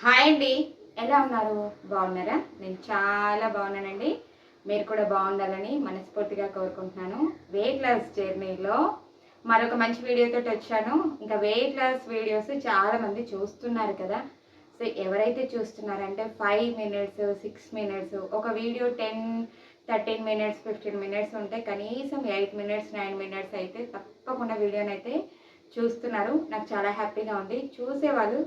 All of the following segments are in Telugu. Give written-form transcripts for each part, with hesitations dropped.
హాయ్ అండి. ఎలా ఉన్నారు? బాగున్నారా? నేను చాలా బాగున్నానండి. మీరు కూడా బాగుండాలని మనస్ఫూర్తిగా కోరుకుంటున్నాను. వెయిట్ లాస్ జర్నీలో మరొక మంచి వీడియోతోటి వచ్చాను. ఇంకా వెయిట్ లాస్ వీడియోస్ చాలామంది చూస్తున్నారు కదా. సో ఎవరైతే చూస్తున్నారంటే 5 మినిట్స్ 6 మినిట్స్ ఒక వీడియో 10 13 మినిట్స్ 15 మినిట్స్ ఉంటే కనీసం 8 మినిట్స్ 9 మినిట్స్ అయితే తప్పకుండా వీడియోనైతే చూస్తున్నారు. నాకు చాలా హ్యాపీగా ఉంది. చూసేవాళ్ళు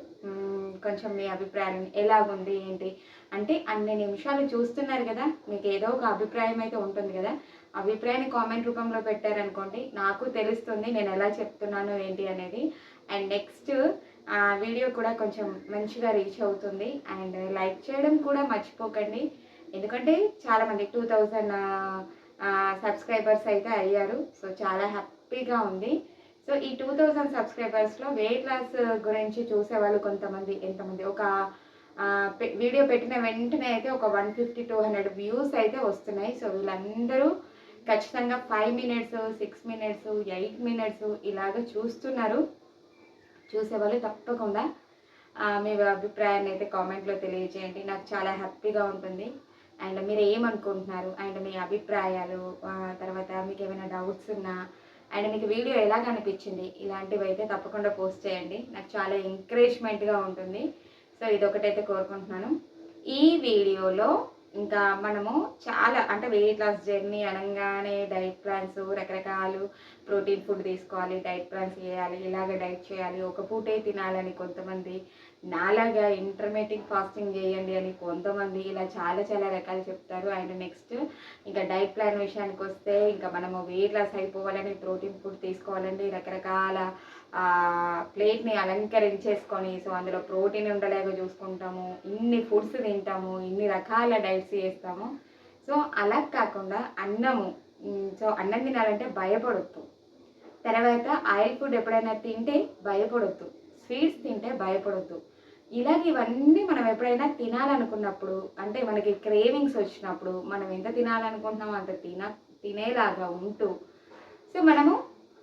కొంచెం మీ అభిప్రాయం ఎలాగుంది ఏంటి అంటే అన్ని నిమిషాలు చూస్తున్నారు కదా, మీకు ఏదో ఒక అభిప్రాయం అయితే ఉంటుంది కదా. అభిప్రాయాన్ని కామెంట్ రూపంలో పెట్టారనుకోండి, నాకు తెలుస్తుంది నేను ఎలా చెప్తున్నాను ఏంటి అనేది. అండ్ నెక్స్ట్ వీడియో కూడా కొంచెం మంచిగా రీచ్ అవుతుంది. అండ్ లైక్ చేయడం కూడా మర్చిపోకండి, ఎందుకంటే చాలామంది 2000 సబ్స్క్రైబర్స్ అయితే అయ్యారు. సో చాలా హ్యాపీగా ఉంది. సో ఈ 2000 సబ్స్క్రైబర్స్లో వెయిట్ లాస్ గురించి చూసేవాళ్ళు కొంతమంది, ఎంతమంది ఒక వీడియో పెట్టిన వెంటనే అయితే ఒక 150-200 వ్యూస్ అయితే వస్తున్నాయి. సో వీళ్ళందరూ ఖచ్చితంగా 5 మినిట్స్ 6 మినిట్స్ 8 మినిట్స్ ఇలాగ చూస్తున్నారు. చూసేవాళ్ళు తప్పకుండా మీ అభిప్రాయాన్ని అయితే కామెంట్లో తెలియజేయండి. నాకు చాలా హ్యాపీగా ఉంటుంది. అండ్ మీరు ఏమనుకుంటున్నారు అండ్ మీ అభిప్రాయాలు, తర్వాత మీకు ఏమైనా డౌట్స్ ఉన్నా అండ్ మీకు వీడియో ఎలాగ అనిపించింది ఇలాంటివి అయితే తప్పకుండా పోస్ట్ చేయండి. నాకు చాలా ఎంకరేజ్మెంట్గా ఉంటుంది. సో ఇదొకటైతే కోరుకుంటున్నాను. ఈ వీడియోలో ఇంకా మనము చాలా అంటే వెయిట్ లాస్ జర్నీ అనగానే డైట్ ప్లాన్స్ రకరకాలు, ప్రోటీన్ ఫుడ్ తీసుకోవాలి, డైట్ ప్లాన్స్ చేయాలి, ఇలాగ డైట్ చేయాలి, ఒక పూటే తినాలని కొంతమంది, నాలాగా ఇంటర్మీడియట్ ఫాస్టింగ్ చేయండి అని కొంతమంది, ఇలా చాలా చాలా రకాలు చెప్తారు. అండ్ నెక్స్ట్ ఇంకా డైట్ ప్లాన్ విషయానికి వస్తే ఇంకా మనము వెయిట్ లాస్ అయిపోవాలని ప్రోటీన్ ఫుడ్ తీసుకోవాలండి, రకరకాల ప్లేట్ని అలంకరించేసుకొని సో అందులో ప్రోటీన్ ఉండలేక చూసుకుంటాము, ఇన్ని ఫుడ్స్ తింటాము, ఇన్ని రకాల డైట్స్ చేస్తాము. సో అలా కాకుండా అన్నము, సో అన్నం తినాలంటే భయపడొద్దు. తర్వాత ఆయిల్ ఫుడ్ ఎప్పుడైనా తింటే భయపడొద్దు, స్వీట్స్ తింటే భయపడొద్దు. ఇలాగ ఇవన్నీ మనం ఎప్పుడైనా తినాలనుకున్నప్పుడు అంటే మనకి క్రేవింగ్స్ వచ్చినప్పుడు మనం ఎంత తినాలనుకుంటున్నామో అంత తినేలాగా ఉంటూ సో మనము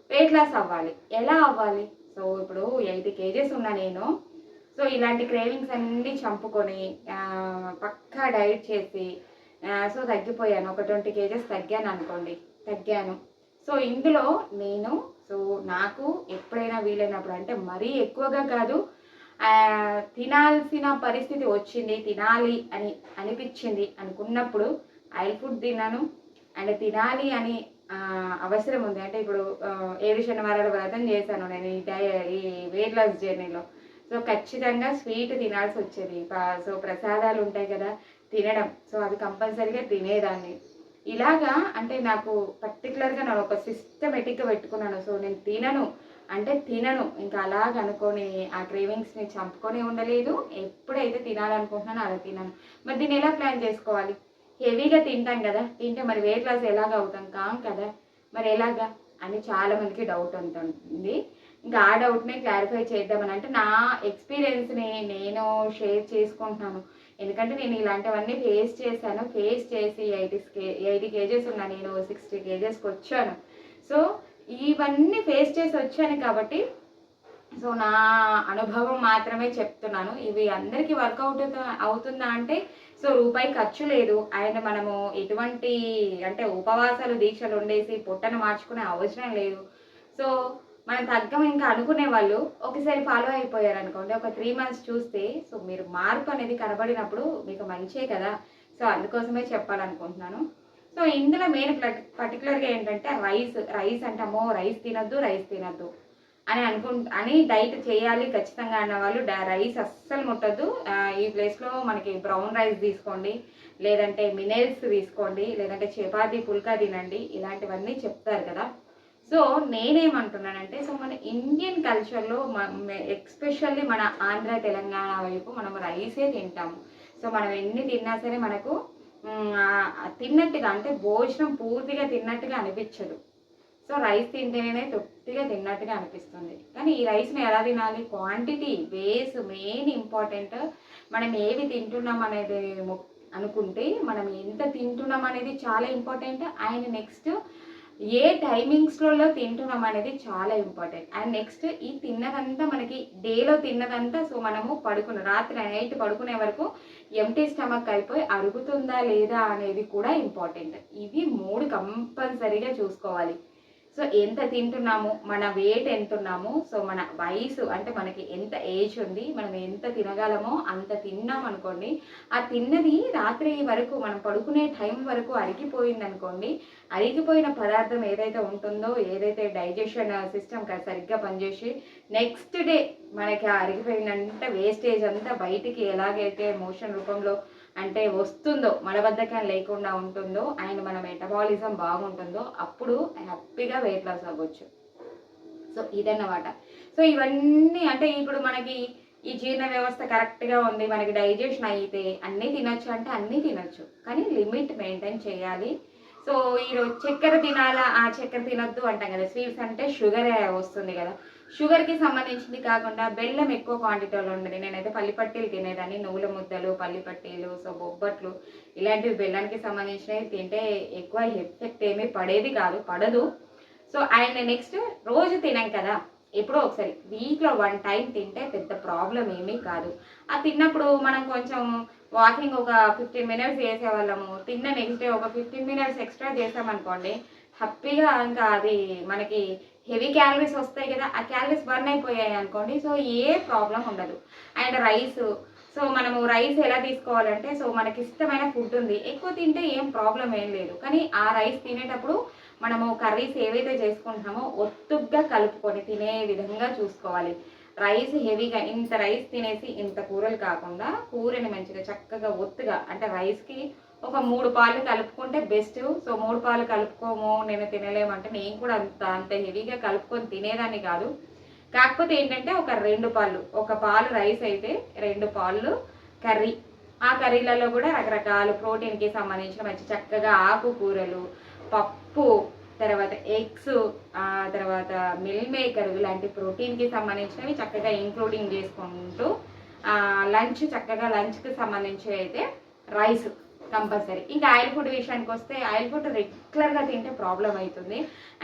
వెయిట్ లాస్ అవ్వాలి. ఎలా అవ్వాలి? సో ఇప్పుడు 80 కేజెస్ ఉన్నా నేను. సో ఇలాంటి క్రేవింగ్స్ అన్నీ చంపుకొని పక్కా డైట్ చేసి సో తగ్గిపోయాను. ఒక 20 కేజెస్ తగ్గాను అనుకోండి, తగ్గాను. సో ఇందులో నేను సో నాకు ఎప్పుడైనా వీలైనప్పుడు అంటే మరీ ఎక్కువగా కాదు, తినాల్సిన పరిస్థితి వచ్చింది, తినాలి అని అనిపించింది అనుకున్నప్పుడు ఆయిల్ ఫుడ్ తిన్నాను. అండ్ తినాలి అని అవసరం ఉంది అంటే ఇప్పుడు 7 శనివారాల వ్రతం చేశాను నేను ఈ వెయిట్ లాస్ జర్నీలో. సో ఖచ్చితంగా స్వీట్ తినాల్సి వచ్చేది. సో ప్రసాదాలు ఉంటాయి కదా తినడం, సో అవి కంపల్సరీగా తినేదాన్ని. ఇలాగా అంటే నాకు పర్టికులర్గా నేను ఒక సిస్టమేటిక్గా పెట్టుకున్నాను. సో నేను తినను అంటే తినను, ఇంకా అలాగ అనుకొని ఆ క్రేవింగ్స్ని చంపుకొని ఉండలేదు. ఎప్పుడైతే తినాలనుకుంటున్నానో అలా తినను. మరి దీన్ని ఎలా ప్లాన్ చేసుకోవాలి? హెవీగా తింటాం కదా, తింటే మరి వెయిట్ లాస్ ఎలాగ అవుతాం కాం కదా, మరి ఎలాగా అని చాలామందికి డౌట్ ఉంటుంది. ఇంకా ఆ డౌట్ని క్లారిఫై చేద్దామని అంటే నా ఎక్స్పీరియన్స్ని నేను షేర్ చేసుకుంటున్నాను. ఎందుకంటే నేను ఇలాంటివన్నీ ఫేస్ చేశాను. ఫేస్ చేసి 80 కేజెస్ ఉన్నా, నేను 60 కేజెస్కి వచ్చాను. సో ఇవన్నీ ఫేస్ చేసి వచ్చాను కాబట్టి సో నా అనుభవం మాత్రమే చెప్తున్నాను. ఇవి అందరికీ వర్కౌట్ అవుతుందా అంటే సో రూపాయి ఖర్చు లేదు. అండ్ మనము ఎటువంటి అంటే ఉపవాసాలు దీక్షలు ఉండేసి పొట్టను మార్చుకునే అవసరం లేదు. సో మనం తగ్గం ఇంకా అనుకునే వాళ్ళు ఒకసారి ఫాలో అయిపోయారు అనుకోండి, ఒక 3 మంత్స్ చూస్తే సో మీరు మార్పు అనేది కనబడినప్పుడు మీకు మంచే కదా. సో అందుకోసమే చెప్పాలనుకుంటున్నాను. సో ఇందులో మెయిన్ పర్టికులర్గా ఏంటంటే రైస్ అంటే అమ్మో రైస్ తినద్దు అని డైట్ చేయాలి ఖచ్చితంగా అన్న వాళ్ళు రైస్ అస్సలు ముట్టద్దు. ఈ ప్లేస్లో మనకి బ్రౌన్ రైస్ తీసుకోండి, లేదంటే మినెల్స్ తీసుకోండి, లేదంటే చపాతీ పుల్కా తినండి, ఇలాంటివన్నీ చెప్తారు కదా. సో నేనేమంటున్నానంటే సో మన ఇండియన్ కల్చర్లో ఎక్స్పెషల్లీ మన ఆంధ్ర తెలంగాణ వైపు మనం రైసే తింటాము. సో మనం ఎన్ని తిన్నా సరే మనకు తిన్నట్టుగా అంటే భోజనం పూర్తిగా తిన్నట్టుగా అనిపించదు. సో రైస్ తింటేనే తృప్తిగా తిన్నట్టుగా అనిపిస్తుంది. కానీ ఈ రైస్ని ఎలా తినాలి? Quantity base main important. మనం ఏవి తింటున్నాం అనేది అనుకుంటే మనం ఎంత తింటున్నాం అనేది చాలా ఇంపార్టెంట్. అండ్ నెక్స్ట్ ఏ టైమింగ్స్లలో తింటున్నాం అనేది చాలా ఇంపార్టెంట్. అండ్ నెక్స్ట్ ఈ తిన్నదంతా మనకి డేలో తిన్నదంతా సో మనము రాత్రి నైట్ పడుకునే వరకు ఎంప్టీ స్టమక్ అయిపోయి అరుగుతుందా లేదా అనేది కూడా ఇంపార్టెంట్. ఇవి 3 కంపల్సరీగా చూసుకోవాలి. సో ఎంత తింటున్నాము, మన వెయిట్ ఎంత ఉన్నాము, సో మన వయసు అంటే మనకి ఎంత ఏజ్ ఉంది, మనం ఎంత తినగలమో అంత తిన్నాం అనుకోండి, ఆ తిన్నది రాత్రి వరకు మనం పడుకునే టైం వరకు అరిగిపోయింది అనుకోండి, అరిగిపోయిన పదార్థం ఏదైతే ఉంటుందో, ఏదైతే డైజెషన్ సిస్టమ్ సరిగ్గా పనిచేసి నెక్స్ట్ డే మనకి ఆ అరిగిపోయినంత వేస్టేజ్ అంతా బయటికి ఎలాగైతే మోషన్ రూపంలో అంటే వస్తుందో, మలబద్ధకం లేకుండా ఉంటుందో అండ్ మన మెటబాలిజం బాగుంటుందో అప్పుడు హ్యాపీగా వెయిట్ లాస్ అవ్వచ్చు. సో ఇదన్నమాట. సో ఇవన్నీ అంటే ఇప్పుడు మనకి ఈ జీర్ణ వ్యవస్థ కరెక్ట్గా ఉంది, మనకి డైజెషన్ అయితే అన్నీ తినొచ్చు అంటే అన్నీ తినొచ్చు, కానీ లిమిట్ మెయింటైన్ చేయాలి. సో ఈరోజు చక్కెర తినాలా, ఆ చక్కెర తినొద్దు అంటాం కదా, స్వీట్స్ అంటే షుగర్ వస్తుంది కదా, షుగర్కి సంబంధించింది కాకుండా బెల్లం ఎక్కువ క్వాంటిటీలో ఉండదు. నేనైతే పల్లిపట్టీలు తినేదాన్ని, నువ్వుల ముద్దలు, పల్లిపట్టీలు, సో బొబ్బట్లు ఇలాంటివి బెల్లానికి సంబంధించినవి తింటే ఎక్కువ ఎఫెక్ట్ ఏమీ పడదు. సో అండ్ నెక్స్ట్ రోజు తినాం కదా, ఎప్పుడో ఒకసారి వీక్లో 1 టైం తింటే పెద్ద ప్రాబ్లం ఏమీ కాదు. ఆ తిన్నప్పుడు మనం కొంచెం వాకింగ్ ఒక 15 మినిట్స్ చేసేవాళ్ళము, తిన్న నెక్స్ట్ డే ఒక 15 మినిట్స్ ఎక్స్ట్రా చేసామనుకోండి, హ్యాపీగా ఇంకా అది మనకి హెవీ క్యాలరీస్ వస్తాయి కదా, ఆ క్యాలరీస్ బర్న్ అయిపోయాయి అనుకోండి, సో ఏ ప్రాబ్లం ఉండదు. అండ్ రైస్, సో మనము రైస్ ఎలా తీసుకోవాలంటే, సో మనకి ఇష్టమైన ఫుడ్ ఉంది, ఎక్కువ తింటే ఏం ప్రాబ్లం ఏం లేదు, కానీ ఆ రైస్ తినేటప్పుడు మనము కర్రీస్ ఏవైతే చేసుకుంటున్నామో ఒత్తుగా కలుపుకొని తినే విధంగా చూసుకోవాలి. రైస్ హెవీగా ఇంత రైస్ తినేసి ఇంత కూరలు కాకుండా కూరని మంచిగా చక్కగా ఒత్తుగా అంటే రైస్కి ఒక 3 పాలు కలుపుకుంటే బెస్ట్. సో 3 పాలు కలుపుకోము, నేను తినలేమంటే నేను కూడా అంత హెవీగా కలుపుకొని తినేదాన్ని కాదు. కాకపోతే ఏంటంటే ఒక 2 పాలు, ఒక పాలు రైస్ అయితే 2 పాలు కర్రీ, ఆ కర్రీలలో కూడా రకరకాల ప్రోటీన్కి సంబంధించిన మంచి చక్కగా ఆకుకూరలు, పప్పు, తర్వాత ఎగ్స్, తర్వాత మిల్ మేకర్ ఇలాంటి ప్రోటీన్కి సంబంధించినవి చక్కగా ఇంక్లూడింగ్ చేసుకుంటూ లంచ్కి సంబంధించి అయితే రైస్ కంపల్సరీ. ఇంకా ఆయిల్ ఫుడ్ విషయానికి వస్తే ఆయిల్ ఫుడ్ రెగ్యులర్గా తింటే ప్రాబ్లం అవుతుంది.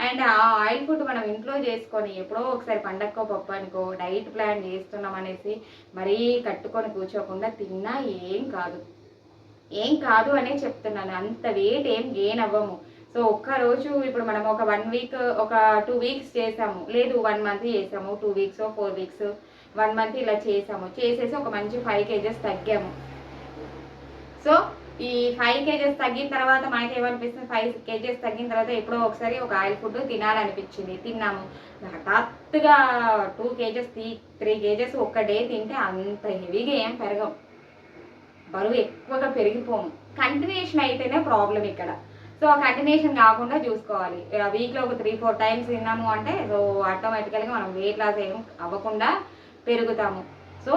అండ్ ఆ ఆయిల్ ఫుడ్ మనం ఇంట్లో చేసుకొని ఎప్పుడో ఒకసారి పండక్కో పప్పానికో డైట్ ప్లాన్ చేస్తున్నాం అనేసి మరీ కట్టుకొని కూర్చోకుండా తిన్నా ఏం కాదు అనే చెప్తున్నాను. అంత వెయిట్ ఏం గెయిన్ అవ్వము. సో ఒక్కరోజు ఇప్పుడు మనం ఒక 1 వీక్, ఒక 2 వీక్స్ చేసాము, లేదు 1 మంత్ చేసాము, 2 వీక్స్ 4 వీక్స్ 1 మంత్ ఇలా చేసేసి ఒక మంచి 5 kgs తగ్గాము. సో ఈ 5 kgs తగ్గిన తర్వాత మనకి ఏమనిపిస్తుంది, 5 kgs తగ్గిన తర్వాత ఎప్పుడో ఒకసారి ఒక ఆయిల్ ఫుడ్ తినాలనిపించింది, తిన్నాము. హఠాత్తుగా 2 kgs 3 kgs ఒక్క డే తింటే అంత హెవీగా ఏం పెరగం, బరువు ఎక్కువగా పెరిగిపోము. కంటిన్యూషన్ అయితేనే ప్రాబ్లం ఇక్కడ. సో ఆ కంటిన్యూషన్ కాకుండా చూసుకోవాలి. వీక్లో ఒక 3-4 టైమ్స్ తిన్నాము అంటే సో ఆటోమేటికల్గా మనం వెయిట్ లాస్ ఏం అవ్వకుండా పెరుగుతాము. సో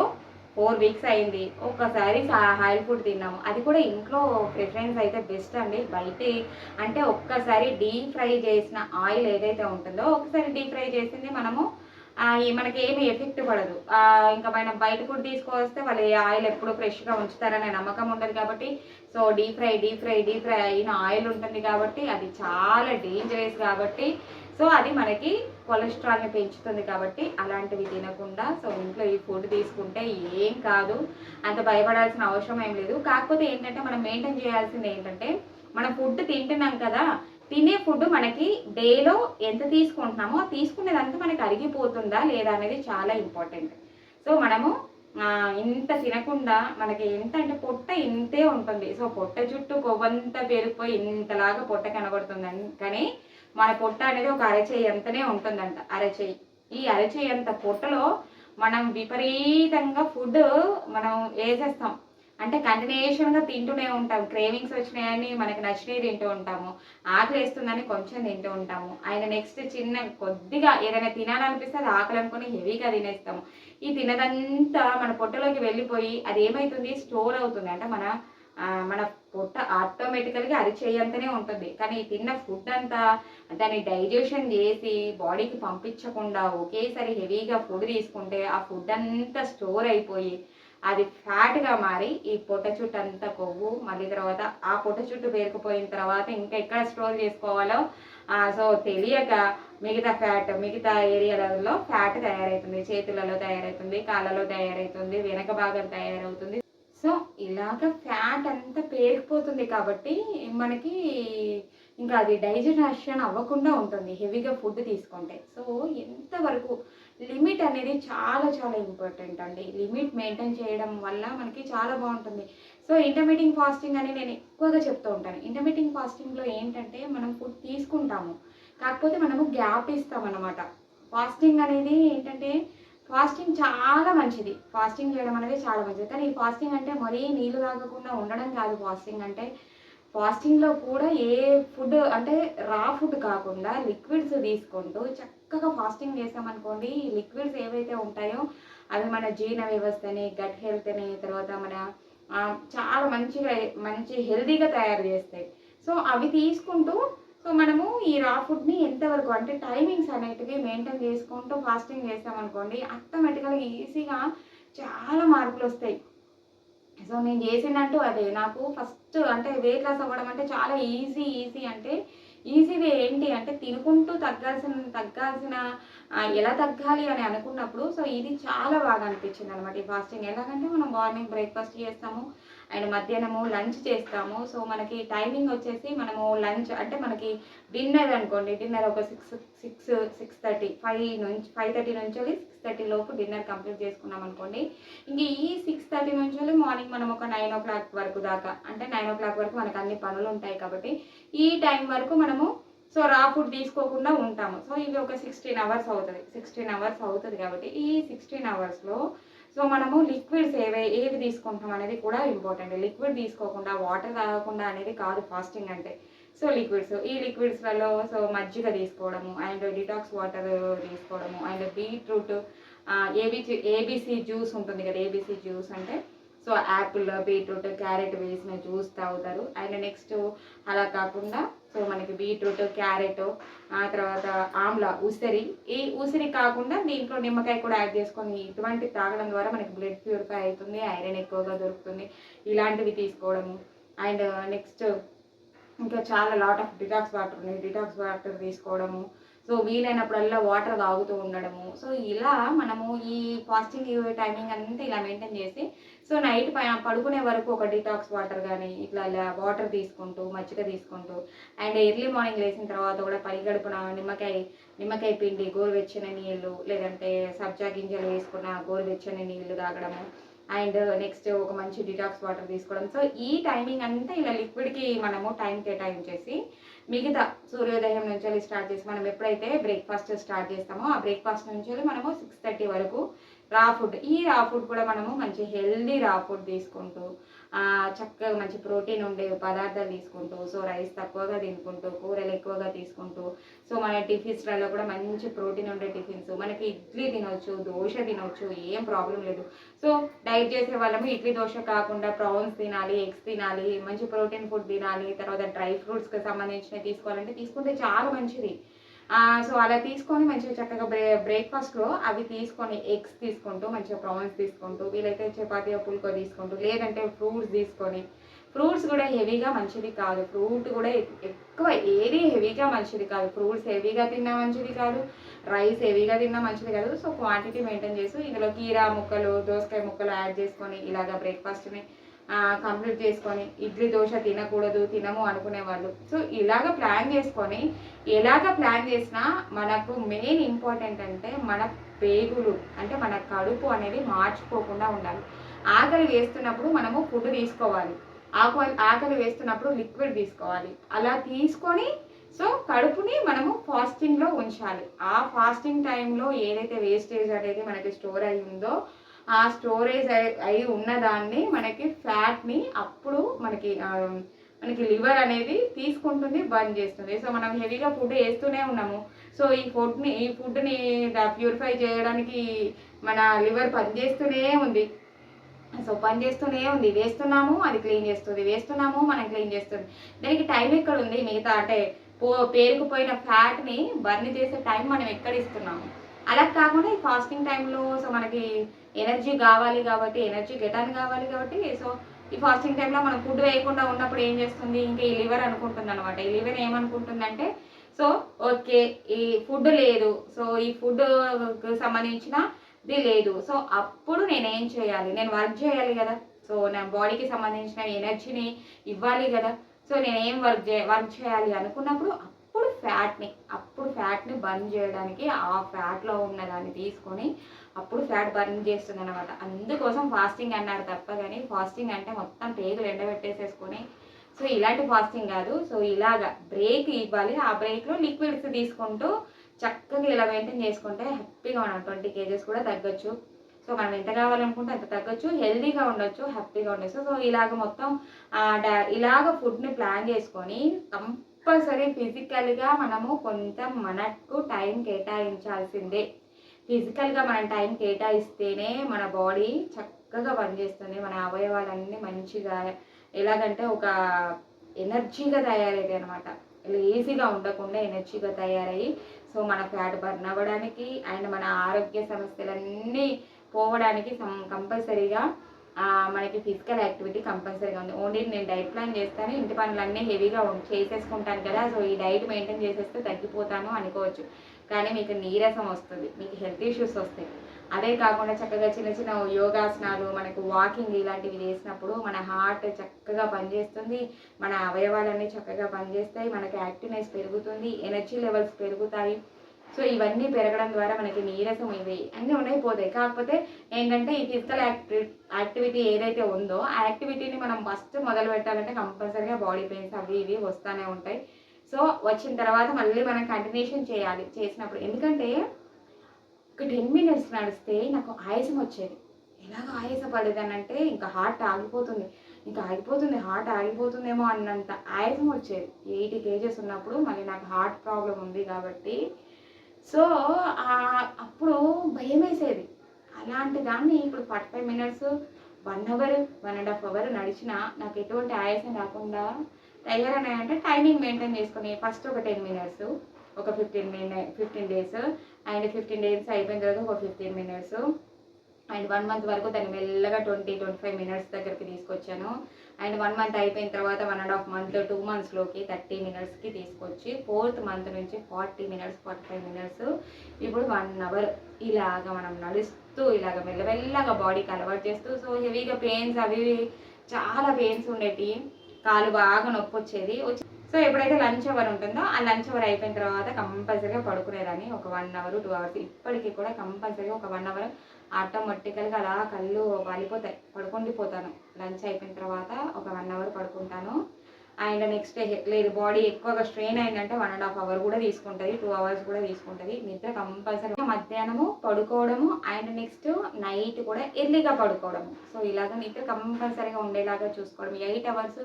4 వీక్స్ అయింది, ఒక్కసారి ఆయిల్ ఫుడ్ తిన్నాము, అది కూడా ఇంట్లో ప్రిఫరెన్స్ అయితే బెస్ట్ అండి. బయట అంటే ఒక్కసారి డీప్ ఫ్రై చేసిన ఆయిల్ ఏదైతే ఉంటుందో, ఒకసారి డీప్ ఫ్రై చేసింది మనము మనకి ఏమి ఎఫెక్ట్ పడదు. ఇంకా మనం బయట ఫుడ్ తీసుకొస్తే వాళ్ళు ఆయిల్ ఎప్పుడు ఫ్రెష్గా ఉంచుతారనే నమ్మకం ఉండదు కాబట్టి, సో డీప్ ఫ్రై అయిన ఆయిల్ ఉంటుంది కాబట్టి అది చాలా డేంజరస్ కాబట్టి, సో అది మనకి కొలెస్ట్రాల్ని పెంచుతుంది కాబట్టి అలాంటివి తినకుండా సో ఇంట్లో ఈ ఫుడ్ తీసుకుంటే ఏం కాదు, అంత భయపడాల్సిన అవసరం ఏం లేదు. కాకపోతే ఏంటంటే మనం మెయింటైన్ చేయాల్సింది ఏంటంటే, మనం ఫుడ్ తింటున్నాం కదా, తినే ఫుడ్ మనకి డేలో ఎంత తీసుకుంటున్నామో తీసుకునేదంతా మనకి అరిగిపోతుందా లేదా అనేది చాలా ఇంపార్టెంట్. సో మనము ఇంత తినకుండా మనకి ఎంత అంటే పొట్ట ఇంతే ఉంటుంది, సో పొట్ట చుట్టూ కొవ్వంతా పెరిగిపోయి ఇంతలాగా పొట్ట కనబడుతుందని, కానీ మన పొట్ట అనేది ఒక అరచేయి అంతనే ఉంటుందంట, అరచేయి. ఈ అరచేయి అంత పొట్టలో మనం విపరీతంగా ఫుడ్ మనం వేసేస్తాం, అంటే కంటిన్యూషన్గా తింటూనే ఉంటాం. క్రేవింగ్స్ వచ్చినాయని మనకి నచ్చినవి తింటూ ఉంటాము, ఆకలి వేస్తుందని కొంచెం తింటూ ఉంటాము, ఆయన నెక్స్ట్ కొద్దిగా ఏదైనా తినాలనిపిస్తే అది ఆకలి అనుకుని హెవీగా తినేస్తాము. ఈ తినదంతా మన పొట్టలోకి వెళ్ళిపోయి అది ఏమవుతుంది, స్టోర్ అవుతుంది. అంటే మన పొట్ట ఆటోమేటికల్గా అరిచేయంతనే ఉంటుంది, కానీ తిన్న ఫుడ్ అంతా దాన్ని డైజెషన్ చేసి బాడీకి పంపించకుండా ఒకేసారి హెవీగా ఫుడ్ తీసుకుంటే ఆ ఫుడ్ అంతా స్టోర్ అయిపోయి అది ఫ్యాట్గా మారి ఈ పొట్ట చుట్టూ అంతా కొవ్వు, మళ్ళీ తర్వాత ఆ పొట్ట చుట్టూ పేరుకుపోయిన తర్వాత ఇంకా ఎక్కడ స్టోర్ చేసుకోవాలో సో తెలియక మిగతా ఏరియాలలో ఫ్యాట్ తయారవుతుంది, చేతులలో తయారవుతుంది, కాళ్ళలో తయారవుతుంది, వెనక భాగం తయారవుతుంది. సో ఇలాగ ఫ్యాట్ అంతా పేరుకుపోతుంది కాబట్టి మనకి ఇంకా అది డైజెషన్ అవ్వకుండా ఉంటుంది హెవీగా ఫుడ్ తీసుకుంటే. సో ఎంతవరకు లిమిట్ అనేది చాలా చాలా ఇంపార్టెంట్ అండి. లిమిట్ మెయింటైన్ చేయడం వల్ల మనకి చాలా బాగుంటుంది. సో ఇంటర్మీడియట్ ఫాస్టింగ్ అని నేను ఎక్కువగా చెప్తూ ఉంటాను. ఇంటర్మీడియట్ ఫాస్టింగ్లో ఏంటంటే మనం ఫుడ్ తీసుకుంటాము, కాకపోతే మనము గ్యాప్ ఇస్తామన్నమాట. ఫాస్టింగ్ అనేది ఏంటంటే ఫాస్టింగ్ చాలా మంచిది, ఫాస్టింగ్ చేయడం అనేది చాలా మంచిది. కానీ ఈ ఫాస్టింగ్ అంటే మరీ నీళ్ళు తాగకుండా ఉండడం కాదు. ఫాస్టింగ్ అంటే ఫాస్టింగ్లో కూడా ఏ ఫుడ్ అంటే రా ఫుడ్ కాకుండా లిక్విడ్స్ తీసుకుంటూ చక్కగా ఫాస్టింగ్ చేసామనుకోండి, ఈ లిక్విడ్స్ ఏవైతే ఉంటాయో అవి మన జీర్ణ వ్యవస్థని, గట్ హెల్త్ని, తర్వాత మన చాలా మంచి హెల్తీగా తయారు చేస్తాయి. సో అవి తీసుకుంటూ సో మనము ఈ రా ఫుడ్ని ఎంతవరకు అంటే టైమింగ్స్ అనేటివి మెయింటైన్ చేసుకుంటూ ఫాస్టింగ్ చేస్తామనుకోండి, ఆటోమేటిక్గా ఈజీగా చాలా మార్పులు వస్తాయి. సో నేను చేసిందంటూ అదే. నాకు ఫస్ట్ అంటే వెయిట్ లాస్ అవ్వడం అంటే చాలా ఈజీ అంటే ఈజీగా ఏంటి అంటే తినుకుంటూ తగ్గాల్సిన ఎలా తగ్గాలి అని అనుకున్నప్పుడు సో ఇది చాలా బాగా అనిపించింది అనమాట ఈ ఫాస్టింగ్. ఎలాగంటే మనం మార్నింగ్ బ్రేక్ఫాస్ట్ చేస్తాము అండ్ మధ్యాహ్నము లంచ్ చేస్తాము. సో మనకి టైమింగ్ వచ్చేసి మనము లంచ్ అంటే మనకి డిన్నర్ అనుకోండి, డిన్నర్ ఒక 6:30 5:30 నుంచి 6:30 లోపు డిన్నర్ కంప్లీట్ చేసుకున్నాం అనుకోండి. ఇంక ఈ 6:30 నుంచి మార్నింగ్ మనం ఒక 9 o'clock వరకు దాకా అంటే 9 o'clock వరకు మనకు అన్ని పనులు ఉంటాయి కాబట్టి ఈ టైం వరకు మనము సో రా ఫుడ్ తీసుకోకుండా ఉంటాము. సో ఇవి ఒక 16 hours అవుతుంది. 16 hours అవుతుంది కాబట్టి ఈ 16 hoursలో సో మనము లిక్విడ్స్ ఏవి తీసుకుంటాం అనేది కూడా ఇంపార్టెంట్. లిక్విడ్ తీసుకోకుండా వాటర్ తాగకుండా అనేది కాదు ఫాస్టింగ్ అంటే. సో ఈ లిక్విడ్స్లలో సో మజ్జిగ తీసుకోవడము అండ్ డిటాక్స్ వాటర్ తీసుకోవడము అండ్ బీట్రూట్ ఏబీసీ జ్యూస్ ఉంటుంది కదా, ఏబీసీ జ్యూస్ అంటే సో యాపిల్, బీట్రూట్, క్యారెట్ వేసిన జ్యూస్ తాగుతారు. అండ్ నెక్స్ట్ అలా కాకుండా సో మనకి బీట్రూట్, క్యారెట్, ఆ తర్వాత ఆమ్లా, ఈ ఉసిరి కాకుండా దీంట్లో నిమ్మకాయ కూడా యాడ్ చేసుకొని ఇటువంటి తాగడం ద్వారా మనకి బ్లడ్ ప్యూరిఫై అవుతుంది, ఐరన్ ఎక్కువగా దొరుకుతుంది. ఇలాంటివి తీసుకోవడము అండ్ నెక్స్ట్ ఇంకా చాలా లాట్ ఆఫ్ డిటాక్స్ వాటర్ ఉన్నాయి, డిటాక్స్ వాటర్ తీసుకోవడము. సో వీలైనప్పుడల్లా వాటర్ తాగుతూ ఉండడము. సో ఇలా మనము ఈ ఫాస్టింగ్ టైమింగ్ అంతా ఇలా మెయింటైన్ చేసి సో నైట్ పడుకునే వరకు ఒక డిటాక్స్ వాటర్ కానీ ఇట్లా వాటర్ తీసుకుంటూ మజ్జిగ తీసుకుంటూ అండ్ ఎర్లీ మార్నింగ్ లేచిన తర్వాత కూడా పరిగడుపున నిమ్మకాయ పిండి గోరువెచ్చని నీళ్ళు లేదంటే సబ్జా గింజలు వేసుకున్న గోరువెచ్చని నీళ్ళు తాగడము అండ్ నెక్స్ట్ ఒక మంచి డిటాక్స్ వాటర్ తీసుకోవడం. సో ఈ టైమింగ్ అంతా ఇలా లిక్విడ్కి మనము టైం కేటాయించేసి మిగతా సూర్యోదయం నుంచి స్టార్ట్ చేసి మనం ఎప్పుడైతే బ్రేక్ఫాస్ట్ స్టార్ట్ చేస్తామో ఆ బ్రేక్ఫాస్ట్ నుంచి మనము 6:30 వరకు రా ఫుడ్, ఈ రా ఫుడ్ కూడా మనము మంచి హెల్దీ రా ఫుడ్ తీసుకుంటూ చక్కగా మంచి ప్రోటీన్ ఉండే పదార్థాలు తీసుకుంటూ సో రైస్ తక్కువగా తినుకుంటూ కూరలు ఎక్కువగా తీసుకుంటూ సో మన టిఫిన్స్లలో కూడా మంచి ప్రోటీన్ ఉండే టిఫిన్స్ మనకి ఇడ్లీ తినవచ్చు, దోశ తినవచ్చు, ఏం ప్రాబ్లం లేదు. సో డైట్ చేసే వాళ్ళము ఇడ్లీ దోశ కాకుండా ప్రాన్స్ తినాలి, ఎగ్స్ తినాలి, మంచి ప్రోటీన్ ఫుడ్ తినాలి, తర్వాత డ్రై ఫ్రూట్స్కి సంబంధించినవి తీసుకోవాలంటే తీసుకుంటే చాలా మంచిది. సో అలా తీసుకొని మంచిగా చక్కగా బ్రేక్ఫాస్ట్లో అవి తీసుకొని ఎగ్స్ తీసుకుంటూ మంచిగా ప్రాన్స్ తీసుకుంటూ వీలైతే చపాతీ పుల్కో తీసుకుంటూ లేదంటే ఫ్రూట్స్ కూడా హెవీగా మంచిది కాదు. ఫ్రూట్ కూడా ఎక్కువ ఏది హెవీగా మంచిది కాదు. ఫ్రూట్స్ హెవీగా తిన్నా మంచిది కాదు, రైస్ హెవీగా తిన్నా మంచిది కాదు. సో క్వాంటిటీ మెయింటైన్ చేస్తూ ఇందులో కీరా ముక్కలు, దోసకాయ ముక్కలు యాడ్ చేసుకొని ఇలాగ బ్రేక్ఫాస్ట్ని కంప్లీట్ చేసుకొని ఇడ్లీ దోశ తినము అనుకునే వాళ్ళు సో ఇలాగ ప్లాన్ చేసుకొని ఎలాగ ప్లాన్ చేసినా మనకు మెయిన్ ఇంపార్టెంట్ అంటే మన పేగులు అంటే మన కడుపు అనేది మార్చుకోకుండా ఉండాలి. ఆకలి వేస్తున్నప్పుడు మనము ఫుడ్ తీసుకోవాలి, ఆకలి వేస్తున్నప్పుడు లిక్విడ్ తీసుకోవాలి. అలా తీసుకొని సో కడుపుని మనము ఫాస్టింగ్లో ఉంచాలి. ఆ ఫాస్టింగ్ టైంలో ఏదైతే వేస్టేజ్ అనేది మనకి స్టోర్ అయి ఉందో ఆ స్టోరేజ్ అయి ఉన్నదాన్ని మనకి ఫ్యాట్ని అప్పుడు మనకి లివర్ అనేది తీసుకుంటుంది, బర్న్ చేస్తుంది. సో మనం హెవీగా ఫుడ్ వేస్తూనే ఉన్నాము. సో ఈ ఫుడ్ని ప్యూరిఫై చేయడానికి మన లివర్ పనిచేస్తూనే ఉంది. వేస్తున్నాము అది క్లీన్ చేస్తుంది, మనం క్లీన్ చేస్తుంది. దానికి టైం ఎక్కడ ఉంది? మిగతా అంటే పేరుకుపోయిన ఫ్యాట్ని బర్న్ చేసే టైం మనం ఎక్కడ ఇస్తున్నాము? అలా కాకుండా ఈ ఫాస్టింగ్ టైంలో సో మనకి ఎనర్జీ కావాలి కాబట్టి, ఎనర్జీ గెటాన్ కావాలి కాబట్టి, సో ఈ ఫాస్టింగ్ టైంలో మనం ఫుడ్ వేయకుండా ఉన్నప్పుడు ఏం చేస్తుంది, ఇంకా ఈ లివర్ అనుకుంటుంది అనమాట. ఈ లివర్ ఏమనుకుంటుందంటే, సో ఓకే ఈ ఫుడ్ లేదు, సో ఈ ఫుడ్కి సంబంధించినది లేదు, సో అప్పుడు నేనేం చేయాలి, నేను వర్క్ చేయాలి కదా, సో నా బాడీకి సంబంధించిన ఎనర్జీని ఇవ్వాలి కదా, సో నేనేం వర్క్ చేయాలి అనుకున్నప్పుడు అప్పుడు ఫ్యాట్ని బర్న్ చేయడానికి ఆ ఫ్యాట్లో ఉన్నదాన్ని తీసుకొని అప్పుడు ఫ్యాట్ బర్న్ చేస్తుంది అనమాట. అందుకోసం ఫాస్టింగ్ అన్నారు తప్ప, కానీ ఫాస్టింగ్ అంటే మొత్తం పేగులు ఎండబెట్టేసేసుకొని సో ఇలాంటి ఫాస్టింగ్ కాదు. సో ఇలాగా బ్రేక్ ఇవ్వాలి, ఆ బ్రేక్లో లిక్విడ్స్ తీసుకుంటూ చక్కగా ఇలా మెయింటైన్ చేసుకుంటే హ్యాపీగా ఉన్నాం. 20 kgs కూడా తగ్గొచ్చు. సో మనం ఎంత కావాలనుకుంటే అంత తగ్గొచ్చు, హెల్తీగా ఉండొచ్చు, హ్యాపీగా ఉండొచ్చు. సో ఇలాగ మొత్తం ఇలాగ ఫుడ్ని ప్లాన్ చేసుకొని కంపల్సరీ ఫిజికల్గా మనము కొంత మనకు టైం కేటాయించాల్సిందే. ఫిజికల్గా మనం టైం కేటాయిస్తేనే మన బాడీ చక్కగా పనిచేస్తుంది, మన అవయవాలన్నీ మంచిగా ఎలాగంటే ఒక ఎనర్జీగా తయారయ్యాయి అనమాట. లేజీగా ఉండకుండా ఎనర్జీగా తయారయ్యి సో మన ఫ్యాట్ బర్న్ అవ్వడానికి అండ్ మన ఆరోగ్య సమస్యలన్నీ పోవడానికి కంపల్సరీగా మనకి ఫిజికల్ యాక్టివిటీ కంపల్సరీగా ఉంది. ఓన్లీ నేను డైట్ ప్లాన్ చేస్తాను, ఇంటి పనులన్నీ హెవీగా చేసేసుకుంటాను కదా, సో ఈ డైట్ మెయింటైన్ చేసేస్తే తగ్గిపోతాను అనుకోవచ్చు, కానీ మీకు నీరసం వస్తుంది, మీకు హెల్త్ ఇష్యూస్ వస్తాయి. అదే కాకుండా చక్కగా చిన్న చిన్న యోగాసనాలు, మనకు వాకింగ్ ఇలాంటివి చేసినప్పుడు మన హార్ట్ చక్కగా పనిచేస్తుంది, మన అవయవాలన్నీ చక్కగా పనిచేస్తాయి, మనకి యాక్టివ్నెస్ పెరుగుతుంది, ఎనర్జీ లెవెల్స్ పెరుగుతాయి. సో ఇవన్నీ పెరగడం ద్వారా మనకి నీరసం ఇవి అన్నీ ఉండిపోతాయి. కాకపోతే ఏంటంటే ఈ ఫిజికల్ యాక్టివిటీ ఏదైతే ఉందో ఆ యాక్టివిటీని మనం ఫస్ట్ మొదలు పెట్టాలంటే కంపల్సరీగా బాడీ పెయిన్స్ అవి ఇవి వస్తూనే ఉంటాయి. సో వచ్చిన తర్వాత మళ్ళీ మనం కంటిన్యూషన్ చేయాలి చేసినప్పుడు. ఎందుకంటే ఒక 10 minutes నడిస్తే నాకు ఆయాసం వచ్చేది. ఎలాగ ఆయాస పడేదానంటే ఇంకా హార్ట్ ఆగిపోతుంది, హార్ట్ ఆగిపోతుందేమో అన్నంత ఆయాసం వచ్చేది. 80 kgs ఉన్నప్పుడు మళ్ళీ నాకు హార్ట్ ప్రాబ్లం ఉంది కాబట్టి సో అప్పుడు భయం వేసేది. అలాంటి దాన్ని ఇప్పుడు 45 minutes 1 hour 1.5 hour నడిచినా నాకు ఎటువంటి ఆయాసం రాకుండా తయారన్నాయంటే టైమింగ్ మెయింటైన్ చేసుకొని ఫస్ట్ ఒక 10 minutes ఒక 15 days అండ్ 15 days అయిపోయిన తర్వాత ఒక 15 minutes అండ్ 1 month వరకు దాన్ని మెల్లగా 20-25 minutes దగ్గరికి తీసుకొచ్చాను. అండ్ 1 month అయిపోయిన తర్వాత 1.5 month 2 monthsలోకి 30 minutesకి తీసుకొచ్చి 4th month నుంచి 40 minutes 45 minutes ఇప్పుడు 1 hour ఇలాగ మనం నడుస్తూ ఇలాగ మెల్లమెల్లగా బాడీకి అలవాటు చేస్తూ సో హెవీగా పెయిన్స్ అవి చాలా పెయిన్స్ ఉండేవి, కాలు బాగా నొప్పి వచ్చేది. సో ఎప్పుడైతే లంచ్ అవర్ ఉంటుందో ఆ లంచ్ అవర్ అయిపోయిన తర్వాత కంపల్సరీగా పడుకునేదాన్ని ఒక 1 hour 2 hours. ఇప్పటికీ కూడా కంపల్సరీగా ఒక 1 hour ఆటోమేటికల్గా అలా కళ్ళు వాలిపోతాయి, పడుకుండిపోతాను. లంచ్ అయిపోయిన తర్వాత ఒక 1 hour పడుకుంటాను. అండ్ నెక్స్ట్ డే లేదు బాడీ ఎక్కువగా స్ట్రెయిన్ అయిందంటే 1.5 hour కూడా తీసుకుంటుంది, 2 hours కూడా తీసుకుంటుంది. నిద్ర కంపల్సరీగా మధ్యాహ్నము పడుకోవడము అండ్ నెక్స్ట్ నైట్ కూడా ఎర్లీగా పడుకోవడము. సో ఇలాగ నిద్ర కంపల్సరీగా ఉండేలాగా చూసుకోవడం. 8 hours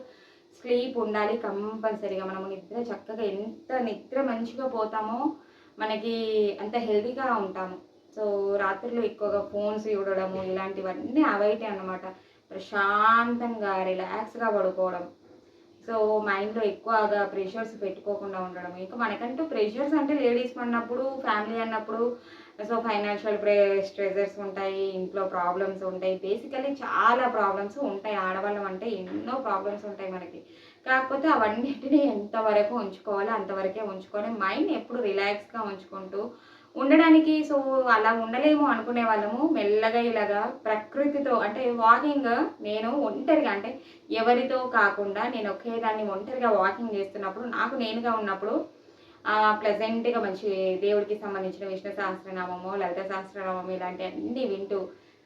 స్లీప్ ఉండాలి కంపల్సరీగా. మనము నిద్ర చక్కగా ఎంత నిద్ర మంచిగా పోతామో మనకి అంత హెల్తీగా ఉంటాము. సో రాత్రిలో ఎక్కువగా ఫోన్స్ చూడడము ఇలాంటివన్నీ అవాయిడ్ అన్నమాట. ప్రశాంతంగా రిలాక్స్గా పడుకోవడం. సో మైండ్లో ఎక్కువగా ప్రెషర్స్ పెట్టుకోకుండా ఉండడం. ఇంకా మనకంటూ ప్రెషర్స్ అంటే లేడీస్ అన్నప్పుడు ఫ్యామిలీ అన్నప్పుడు సో ఫైనాన్షియల్ స్ట్రెసర్స్ ఉంటాయి, ఇంట్లో ప్రాబ్లమ్స్ ఉంటాయి, బేసికలీ చాలా ప్రాబ్లమ్స్ ఉంటాయి. ఆడవాళ్ళం అంటే ఎన్నో ప్రాబ్లమ్స్ ఉంటాయి మనకి. కాకపోతే అవన్నిటిని ఎంతవరకు ఉంచుకోవాలో అంతవరకే ఉంచుకొని మైండ్ ఎప్పుడు రిలాక్స్గా ఉంచుకుంటూ ఉండడానికి. సో అలా ఉండలేము అనుకునే వాళ్ళము మెల్లగా ఇలాగా ప్రకృతితో అంటే వాకింగ్ నేను ఒంటరిగా అంటే ఎవరితో కాకుండా నేను ఒకేదాన్ని ఒంటరిగా వాకింగ్ చేస్తున్నప్పుడు నాకు నేనుగా ఉన్నప్పుడు ప్లెజెంట్గా మంచి దేవుడికి సంబంధించిన విష్ణు సహస్రనామము లలిత సహస్రనామము ఇలాంటివన్నీ వింటూ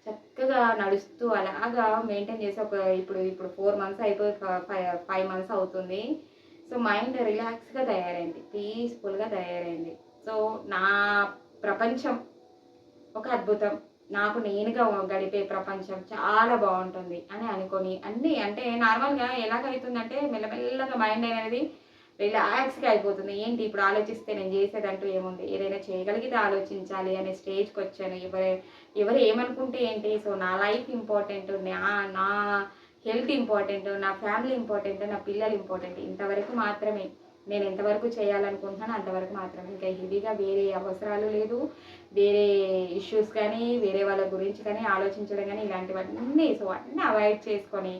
చక్కగా నడుస్తూ అలాగా మెయింటైన్ చేసి ఇప్పుడు 4 months అయిపోయి 5 months అవుతుంది. సో మైండ్ రిలాక్స్గా తయారైంది, పీస్ఫుల్గా తయారైంది. సో నా ప్రపంచం ఒక అద్భుతం, నాకు నేనుగా గడిపే ప్రపంచం చాలా బాగుంటుంది అని అనుకొని అన్నీ అంటే నార్మల్గా ఎలాగవుతుందంటే మెల్లమెల్లగా మైండ్ అనేది రిలాక్స్గా అయిపోతుంది. ఏంటి ఇప్పుడు ఆలోచిస్తే నేను చేసేదంటూ ఏముంది, ఏదైనా చేయగలిగితే ఆలోచించాలి అనే స్టేజ్కి వచ్చాను. ఎవరు ఏమనుకుంటే ఏంటి, సో నా లైఫ్ ఇంపార్టెంట్, నా హెల్త్ ఇంపార్టెంట్, నా ఫ్యామిలీ ఇంపార్టెంట్, నా పిల్లలు ఇంపార్టెంట్, ఇంతవరకు మాత్రమే. నేను ఎంతవరకు చేయాలనుకుంటున్నానో అంతవరకు మాత్రమే. ఇంకా హెవీగా వేరే అవసరాలు లేదు, వేరే ఇష్యూస్ కానీ, వేరే వాళ్ళ గురించి కానీ ఆలోచించడం కానీ ఇలాంటివన్నీ సో అన్నీ అవాయిడ్ చేసుకొని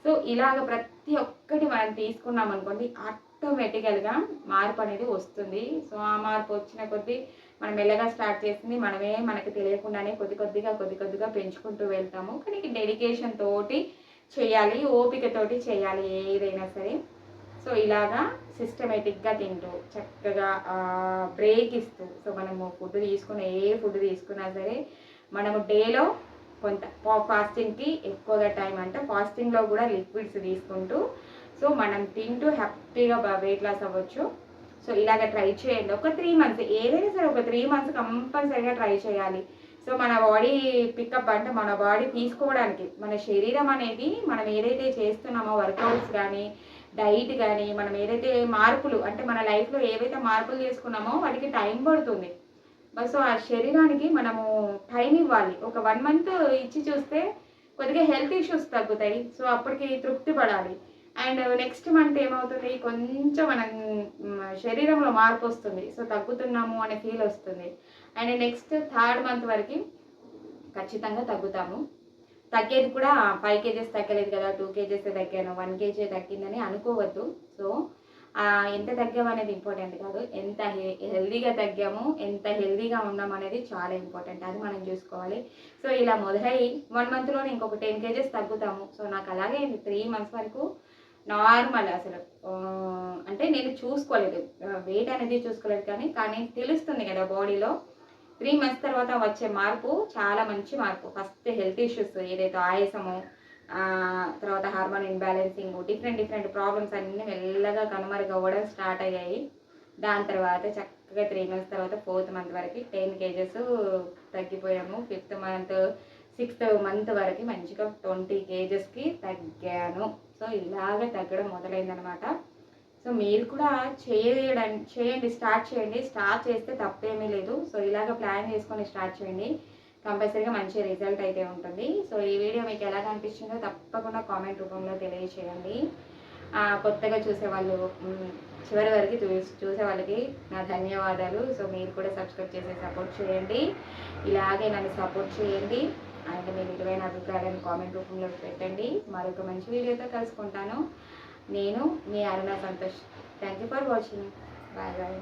సో ఇలాగ ప్రతి ఒక్కటి మనం తీసుకున్నాం అనుకోండి ఆటోమేటికల్గా మార్పు అనేది వస్తుంది. సో ఆ మార్పు వచ్చిన కొద్దీ మనం మెల్లగా స్టార్ట్ చేసింది మనమే మనకు తెలియకుండానే కొద్ది కొద్దిగా పెంచుకుంటూ వెళ్తాము. కానీ డెడికేషన్ తోటి చేయాలి, ఓపికతోటి చేయాలి ఏదైనా సరే. సో ఇలాగా సిస్టమేటిక్గా తింటూ చక్కగా బ్రేక్ ఇస్తూ సో మనము ఫుడ్ తీసుకున్న ఏ ఫుడ్ తీసుకున్నా సరే మనము డేలో కొంత ఫాస్టింగ్కి ఎక్కువగా టైం అంటే ఫాస్టింగ్లో కూడా లిక్విడ్స్ తీసుకుంటూ సో మనం తింటూ హ్యాపీగా వెయిట్ లాస్ అవ్వచ్చు. సో ఇలాగ ట్రై చేయండి. ఒక 3 మంత్స్ ఏదైనా సరే ఒక 3 మంత్స్ కంపల్సరీగా ట్రై చేయాలి. సో మన బాడీ పికప్ అంటే మన బాడీ తీసుకోవడానికి మన శరీరం అనేది మనం ఏదైతే చేస్తున్నామో వర్కౌట్స్ కానీ డైట్ కానీ మనం ఏదైతే మార్పులు అంటే మన లైఫ్లో ఏవైతే మార్పులు చేసుకున్నామో వాటికి టైం పడుతుంది. సో ఆ శరీరానికి మనము టైం ఇవ్వాలి. ఒక 1 మంత్ ఇచ్చి చూస్తే కొద్దిగా హెల్త్ ఇష్యూస్ తగ్గుతాయి. సో అప్పటికి తృప్తి పడాలి. అండ్ నెక్స్ట్ మంత్ ఏమవుతుంది కొంచెం మనం శరీరంలో మార్పు వస్తుంది. సో తగ్గుతున్నాము అనే ఫీల్ వస్తుంది. అండ్ నెక్స్ట్ 3rd మంత్ వరకు ఖచ్చితంగా తగ్గుతాము. తగ్గేది కూడా 5 కేజెస్ తగ్గలేదు కదా, 2 కేజెస్ తగ్గాను, 1 కేజీ తగ్గిందని అనుకోవద్దు. సో ఎంత తగ్గాము అనేది ఇంపార్టెంట్ కాదు, ఎంత హెల్దీగా తగ్గాము, ఎంత హెల్దీగా ఉన్నాము అనేది చాలా ఇంపార్టెంట్. అది మనం చూసుకోవాలి. సో ఇలా మొదలై 1 మంత్లోనే ఇంకొక 10 కేజెస్ తగ్గుతాము. సో నాకు అలాగే 3 మంత్స్ వరకు నార్మల్ అసలు అంటే నేను చూసుకోలేదు, వెయిట్ అనేది చూసుకోలేదు, కానీ తెలుస్తుంది కదా బాడీలో. 3 మంత్స్ తర్వాత వచ్చే మార్పు చాలా మంచి మార్పు. ఫస్ట్ హెల్త్ ఇష్యూస్ ఏదైతే ఆయాసము, తర్వాత హార్మోన్ ఇన్బ్యాలెన్సింగ్, డిఫరెంట్ ప్రాబ్లమ్స్ అన్నీ మెల్లగా కనుమరుగవ్వడం స్టార్ట్ అయ్యాయి. దాని తర్వాత చక్కగా 3 మంత్స్ తర్వాత 4th మంత్ వరకు 10 kgs తగ్గిపోయాము. 5th month 6th month వరకు మంచిగా 20 కేజెస్కి తగ్గాను. సో ఇలాగ తగ్గడం మొదలైందనమాట. సో మీరు కూడా చేయండి, స్టార్ట్ చేయండి. స్టార్ట్ చేస్తే తప్పేమీ లేదు. సో ఇలాగ ప్లాన్ చేసుకొని స్టార్ట్ చేయండి, కంపల్సరీగా మంచి రిజల్ట్ అయితే ఉంటుంది. సో ఈ వీడియో మీకు ఎలాగ అనిపించిందో తప్పకుండా కామెంట్ రూపంలో తెలియచేయండి. కొత్తగా చూసేవాళ్ళు చివరి వరకు చూసే వాళ్ళకి నా ధన్యవాదాలు. సో మీరు కూడా సబ్స్క్రైబ్ చేసి సపోర్ట్ చేయండి, ఇలాగే నన్ను సపోర్ట్ చేయండి. అండ్ మీ విలువైన అభిప్రాయాలను కామెంట్ రూపంలో పెట్టండి. మరొక మంచి వీడియోతో కలుసుకుంటాను. నేను మీ Aruna Santosh. Thank you for watching. Bye bye.